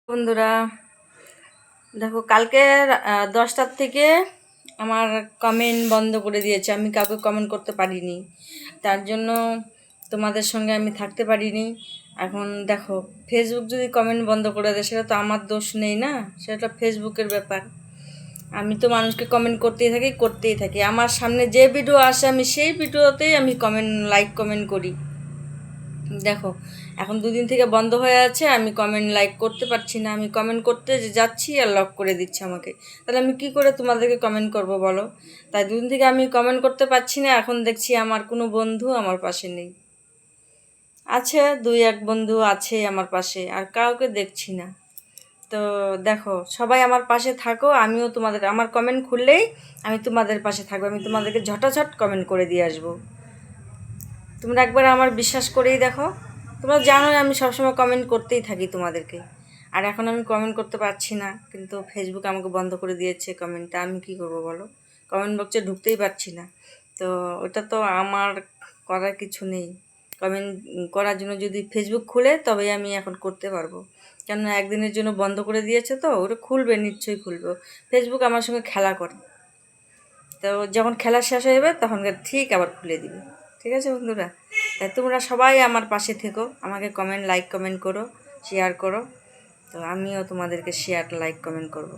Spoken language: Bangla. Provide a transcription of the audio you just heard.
বন্ধুরা দেখো, কালকে 10টার থেকে আমার কমেন্ট বন্ধ করে দিয়েছে। আমি কাউকে কমেন্ট করতে পারিনি, তার জন্য তোমাদের সঙ্গে আমি থাকতে পারিনি। এখন দেখো, ফেসবুক যদি কমেন্ট বন্ধ করে দেয় সেটা তো আমার দোষ নেই না, সেটা ফেসবুকের ব্যাপার। আমি তো মানুষকে কমেন্ট করতেই থাকি। আমার সামনে যে ভিডিও আসে আমি সেই ভিডিওতেই আমি লাইক কমেন্ট করি। দেখো, এখন দুদিন থেকে বন্ধ হয়ে আছে, আমি কমেন্ট লাইক করতে পারছি না। আমি কমেন্ট করতে যাচ্ছি আর লক করে দিচ্ছে আমাকে। তাহলে আমি কি করে তোমাদেরকে কমেন্ট করব বলো? তাই দুদিন থেকে আমি কমেন্ট করতে পারছি না। এখন দেখছি আমার কোনো বন্ধু আমার পাশে নেই। আছে দুই এক বন্ধু আছে আমার পাশে, আর কাউকে দেখছি না। তো দেখো, সবাই আমার পাশে থাকো। আমিও আমার কমেন্ট খুললেই আমি তোমাদের পাশে থাকবো। আমি তোমাদেরকে ঝটাঝট কমেন্ট করে দিয়ে আসবো। তোমরা একবার আমার বিশ্বাস করেই দেখো। তোমরা জানোই আমি সবসময় কমেন্ট করতেই থাকি তোমাদেরকে। আর এখন আমি কমেন্ট করতে পারছি না, কিন্তু ফেসবুক আমাকে বন্ধ করে দিয়েছে কমেন্টটা। আমি কি করব বলো? কমেন্ট বক্সে ঢুকতেই পারছি না। তো ওটা তো আমার করার কিছু নেই। কমেন্ট করার জন্য যদি ফেসবুক খুলে তবেই আমি এখন করতে পারবো। কেননা একদিনের জন্য বন্ধ করে দিয়েছে, তো ওটা খুলবে, নিশ্চয়ই খুলবে। ফেসবুক আমার সঙ্গে খেলা করে। তো যখন খেলা শেষ হয়ে যাবে তখন ঠিক আবার খুলে দিবে। ঠিক আছে বন্ধুরা? তাই তোমরা সবাই আমার পাশে থেকো, আমাকে লাইক কমেন্ট করো, শেয়ার করো। তো আমিও তোমাদেরকে শেয়ার লাইক কমেন্ট করবো।